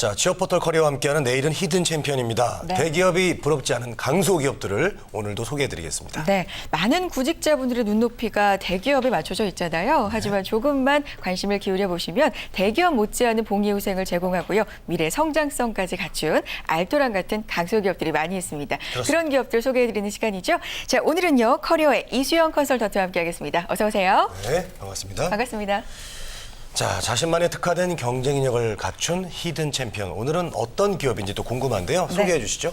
자, 지역포털 커리어와 함께하는 내일은 히든 챔피언입니다. 네. 대기업이 부럽지 않은 강소기업들을 오늘도 소개해드리겠습니다. 네, 많은 구직자분들의 눈높이가 대기업에 맞춰져 있잖아요. 하지만 조금만 관심을 기울여 보시면 대기업 못지않은 복리후생을 제공하고요. 미래 성장성까지 갖춘 알토란 같은 강소기업들이 많이 있습니다. 그렇습니다. 그런 기업들 소개해드리는 시간이죠. 자, 오늘은요. 커리어의 이수영 컨설턴트와 함께하겠습니다. 어서 오세요. 네, 반갑습니다. 반갑습니다. 자, 자신만의 특화된 경쟁력을 갖춘 히든 챔피언. 오늘은 어떤 기업인지 또 궁금한데요. 소개해 주시죠.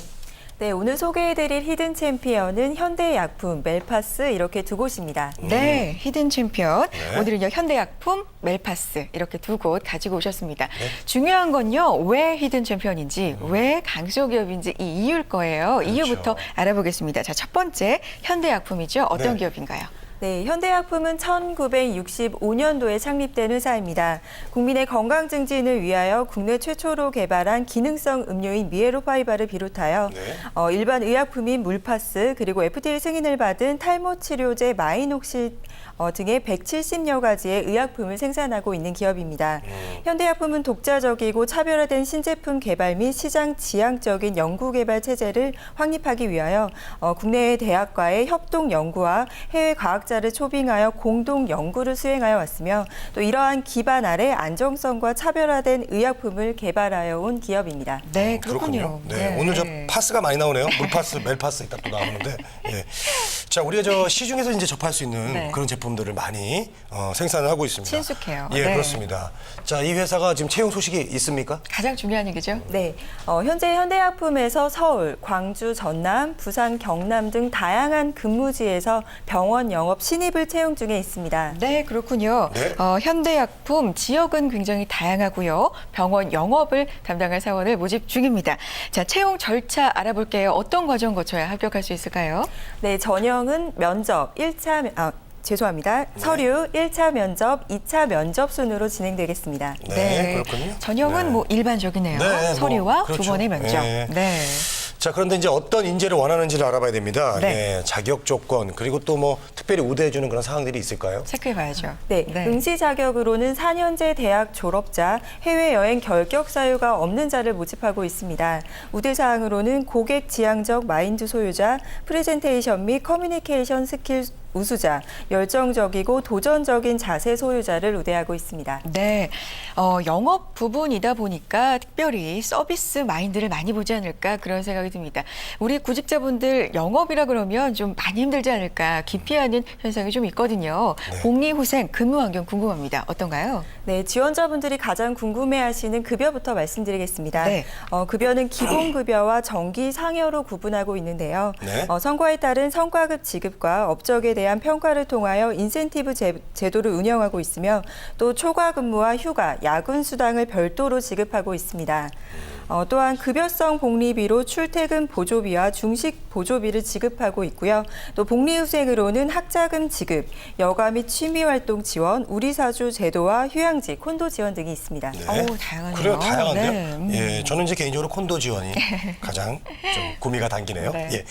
네, 오늘 소개해드릴 히든 챔피언은 현대약품, 멜파스 이렇게 두 곳입니다. 네, 히든 챔피언. 네. 오늘은요, 현대약품, 멜파스 이렇게 두 곳 가지고 오셨습니다. 네. 중요한 건요, 왜 히든 챔피언인지, 왜 강소기업인지 이 이유일 거예요. 그렇죠. 이유부터 알아보겠습니다. 자, 첫 번째, 현대약품이죠. 어떤 네. 기업인가요? 네, 현대약품은 1965년도에 창립된 회사입니다. 국민의 건강 증진을 위하여 국내 최초로 개발한 기능성 음료인 미에로파이바를 비롯하여 네. 일반 의약품인 물파스 그리고 FDA 승인을 받은 탈모 치료제 마이녹실 등의 170여 가지의 의약품을 생산하고 있는 기업입니다. 현대약품은 독자적이고 차별화된 신제품 개발 및 시장 지향적인 연구개발 체제를 확립하기 위하여 국내의 대학과의 협동 연구와 해외 과학자를 초빙하여 공동 연구를 수행하여 왔으며 또 이러한 기반 아래 안정성과 차별화된 의약품을 개발하여 온 기업입니다. 네, 그렇군요. 네, 오늘 저 파스가 많이 나오네요. 물파스, 멜파스 이따 또 나오는데. 예. 자, 우리가 저 시중에서 이제 접할 수 있는 네. 그런 제품들을 많이 생산을 하고 있습니다. 친숙해요. 예, 네. 그렇습니다. 자, 이 회사가 지금 채용 소식이 있습니까? 가장 중요한 얘기죠. 네, 현재 현대약품에서 서울, 광주, 전남, 부산, 경남 등 다양한 근무지에서 병원 영업 신입을 채용 중에 있습니다. 네, 그렇군요. 네. 현대약품 지역은 굉장히 다양하고요. 병원 영업을 담당할 사원을 모집 중입니다. 자, 채용 절차 알아볼게요. 어떤 과정 거쳐야 합격할 수 있을까요? 네, 전형은 면접, 서류 1차 면접, 2차 면접 순으로 진행되겠습니다. 네, 그렇군요. 전형은 네. 뭐 일반적이네요. 네, 서류와 뭐, 그렇죠. 두 번의 면접. 네. 네. 자, 그런데 이제 어떤 인재를 원하는지를 알아봐야 됩니다. 네. 예, 자격 조건, 그리고 또 뭐 특별히 우대해주는 그런 사항들이 있을까요? 체크해 봐야죠. 네, 응시 자격으로는 4년제 대학 졸업자, 해외여행 결격 사유가 없는 자를 모집하고 있습니다. 우대 사항으로는 고객 지향적 마인드 소유자, 프레젠테이션 및 커뮤니케이션 스킬 우수자, 열정적이고 도전적인 자세 소유자를 우대하고 있습니다. 네, 영업 부분이다 보니까 특별히 서비스 마인드를 많이 보지 않을까 그런 생각이 듭니다. 우리 구직자분들 영업이라 그러면 좀 많이 힘들지 않을까 기피하는 현상이 좀 있거든요. 네. 복리후생 근무 환경 궁금합니다. 어떤가요? 네, 지원자분들이 가장 궁금해하시는 급여부터 말씀드리겠습니다. 네. 급여는 기본급여와 정기 상여로 구분하고 있는데요. 네. 성과에 따른 성과급 지급과 업적에 대한 평가를 통하여 인센티브 제도를 운영하고 있으며 또 초과 근무와 휴가, 야근 수당을 별도로 지급하고 있습니다. 또한 급여성 복리비로 출퇴근 보조비와 중식 보조비를 지급하고 있고요. 또 복리후생으로는 학자금 지급, 여가 및 취미활동 지원, 우리사주 제도와 휴양지, 콘도 지원 등이 있습니다. 네. 어우, 다양하네요. 그래요, 다양한데요. 네. 예, 저는 이제 개인적으로 콘도 지원이 가장 좀 구미가 당기네요. 네. 예.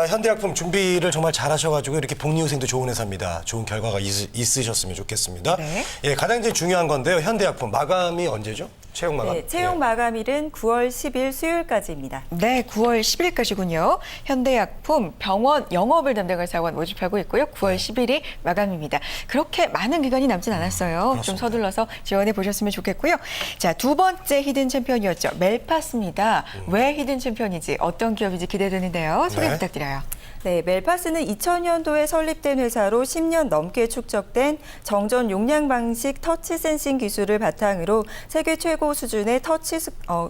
현대약품 준비를 정말 잘하셔가지고 이렇게 복리후생도 좋은 회사입니다. 좋은 결과가 있으셨으면 좋겠습니다. 네. 예, 가장 이제 중요한 건데요. 현대약품 마감이 언제죠? 채용 마감. 네, 채용 마감일은 9월 10일 수요일까지입니다. 네, 9월 10일까지군요. 현대약품 병원 영업을 담당할 사원 모집하고 있고요. 9월 10일이 마감입니다. 그렇게 많은 기간이 남진 않았어요. 좀 그렇습니다. 서둘러서 지원해 보셨으면 좋겠고요. 자, 두 번째 히든 챔피언이었죠. 멜파스입니다. 왜 히든 챔피언인지 어떤 기업인지 기대되는데요. 소개 네. 부탁드려요. 네, 멜파스는 2000년도에 설립된 회사로 10년 넘게 축적된 정전 용량 방식 터치 센싱 기술을 바탕으로 세계 최고 수준의 터치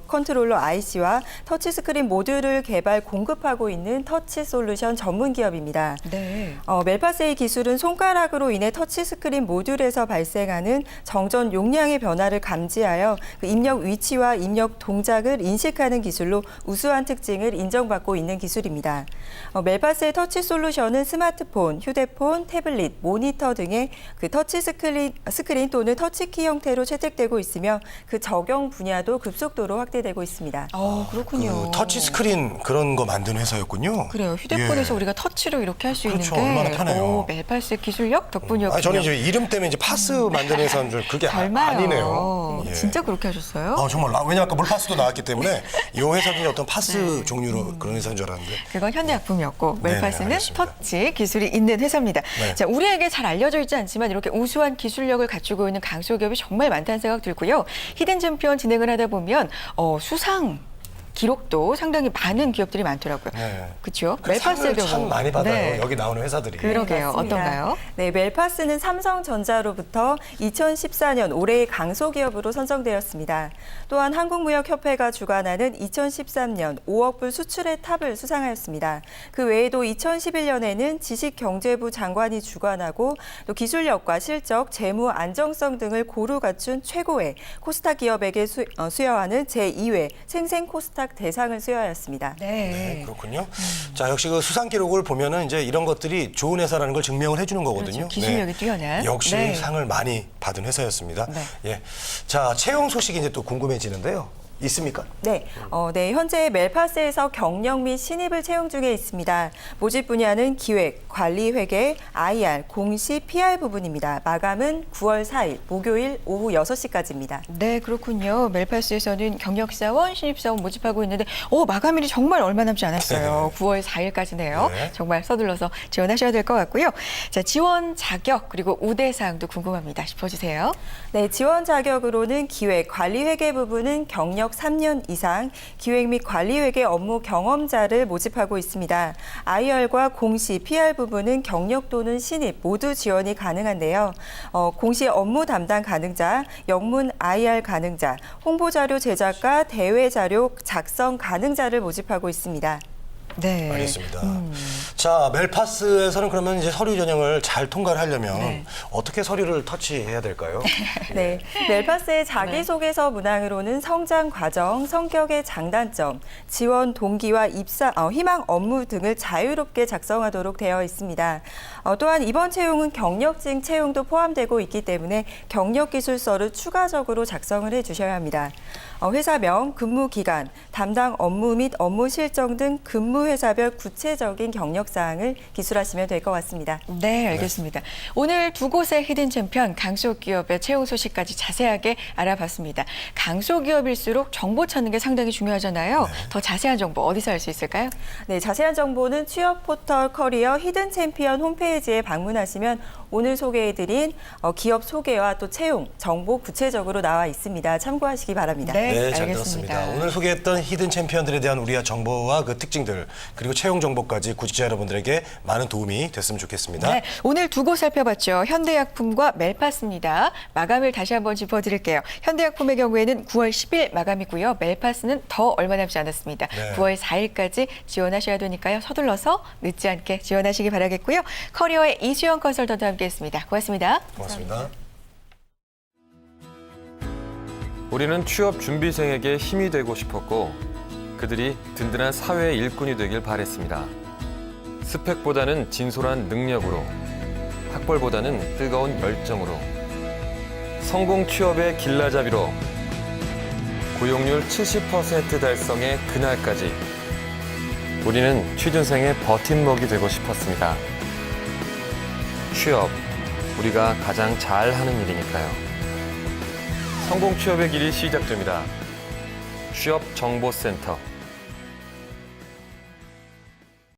컨트롤러 IC와 터치 스크린 모듈을 개발 공급하고 있는 터치 솔루션 전문 기업입니다. 네. 멜파스의 기술은 손가락으로 인해 터치 스크린 모듈에서 발생하는 정전 용량의 변화를 감지하여 그 입력 위치와 입력 동작을 인식하는 기술로 우수한 특징을 인정받고 있는 기술입니다. 멜파스의 터치 솔루션은 스마트폰, 휴대폰, 태블릿, 모니터 등의 그 터치 스크린 또는 터치키 형태로 채택되고 있으며 그 적용 분야도 급속도로 확대되고 있습니다. 그렇군요. 터치 스크린 그런 거 만드는 회사였군요. 그래요. 휴대폰에서 예. 우리가 터치로 이렇게 할 수 그렇죠. 있는 게 얼마나 편해요. 멜파스 기술력 덕분이었군요. 저는 이제 이름 때문에 이제 파스 만드는 회사인 줄 그게 설마요. 아니네요. 예. 진짜 그렇게 하셨어요? 정말 왜냐면 아까 물파스도 나왔기 때문에 이 회사도 어떤 파스 종류로 그런 회사인 줄 알았는데. 그건 현대약품이었고 네네, 멜파스는 알겠습니다. 터치 기술이 있는 회사입니다. 네. 자, 우리에게 잘 알려져 있지 않지만 이렇게 우수한 기술력을 갖추고 있는 강소기업이 정말 많다는 생각 들고요. 히든 챔피언 진행을 하다 보면 수상 기록도 상당히 많은 기업들이 많더라고요. 네. 그렇죠? 그 멜파스의 상을 참 경우 많이 받아요. 네. 여기 나오는 회사들이. 그러게요. 맞습니다. 어떤가요? 네, 멜파스는 삼성전자로부터 2014년 올해의 강소기업으로 선정되었습니다. 또한 한국무역협회가 주관하는 2013년 5억 불 수출의 탑을 수상하였습니다. 그 외에도 2011년에는 지식경제부 장관이 주관하고 또 기술력과 실적, 재무 안정성 등을 고루 갖춘 최고의 코스닥 기업에게 수여하는 제2회 생생 코스닥 대상을 수여하였습니다. 네, 그렇군요. 자, 역시 그 수상 기록을 보면은 이제 이런 것들이 좋은 회사라는 걸 증명을 해주는 거거든요. 그렇죠. 기술력이 뛰어난. 역시 네. 상을 많이 받은 회사였습니다. 네. 예. 자, 채용 소식이 이제 또 궁금해지는데요. 있습니까? 네, 현재 멜파스에서 경력 및 신입을 채용 중에 있습니다. 모집 분야는 기획, 관리 회계, IR, 공시, PR 부분입니다. 마감은 9월 4일 목요일 오후 6시까지입니다. 네, 그렇군요. 멜파스에서는 경력사원, 신입사원 모집하고 있는데 마감일이 정말 얼마 남지 않았어요. 9월 4일까지네요. 네. 정말 서둘러서 지원하셔야 될 것 같고요. 자, 지원 자격 그리고 우대사항도 궁금합니다. 짚어주세요. 네, 지원 자격으로는 기획, 관리 회계 부분은 경력 3년 이상, 기획 및 관리 회계 업무 경험자를 모집하고 있습니다. IR과 공시, PR 부분은 경력 또는 신입 모두 지원이 가능한데요. 공시 업무 담당 가능자, 영문 IR 가능자, 홍보자료 제작과 대외 자료 작성 가능자를 모집하고 있습니다. 네. 알겠습니다. 자, 멜파스에서는 그러면 이제 서류 전형을 잘 통과를 하려면 네. 어떻게 서류를 터치해야 될까요? 네, 멜파스의 자기소개서 문항으로는 성장 과정, 성격의 장단점, 지원 동기와 입사, 희망 업무 등을 자유롭게 작성하도록 되어 있습니다. 또한 이번 채용은 경력증 채용도 포함되고 있기 때문에 경력기술서를 추가적으로 작성을 해주셔야 합니다. 회사명, 근무 기간, 담당 업무 및 업무 실정 등 근무 회사별 구체적인 경력 사항을 기술하시면 될 것 같습니다. 네, 알겠습니다. 오늘 두 곳의 히든 챔피언 강소기업의 채용 소식까지 자세하게 알아봤습니다. 강소기업일수록 정보 찾는 게 상당히 중요하잖아요. 더 자세한 정보 어디서 알 수 있을까요? 네, 자세한 정보는 취업 포털 커리어 히든 챔피언 홈페이지에 방문하시면 오늘 소개해드린 기업 소개와 또 채용 정보 구체적으로 나와 있습니다. 참고하시기 바랍니다. 네, 잘 알겠습니다. 들었습니다. 오늘 소개했던 히든 챔피언들에 대한 우리의 정보와 그 특징들 그리고 채용 정보까지 구직자 여러분들에게 많은 도움이 됐으면 좋겠습니다. 네, 오늘 두 곳 살펴봤죠. 현대약품과 멜파스입니다. 마감일 다시 한번 짚어드릴게요. 현대약품의 경우에는 9월 10일 마감이고요. 멜파스는 더 얼마 남지 않았습니다. 네. 9월 4일까지 지원하셔야 되니까요. 서둘러서 늦지 않게 지원하시기 바라겠고요. 커리어의 이수영 컨설턴트와 함께했습니다. 고맙습니다. 고맙습니다. 우리는 취업 준비생에게 힘이 되고 싶었고 그들이 든든한 사회의 일꾼이 되길 바랬습니다. 스펙보다는 진솔한 능력으로, 학벌보다는 뜨거운 열정으로, 성공 취업의 길라잡이로, 고용률 70% 달성의 그날까지 우리는 취준생의 버팀목이 되고 싶었습니다. 취업, 우리가 가장 잘하는 일이니까요. 성공 취업의 길이 시작됩니다. 취업정보센터.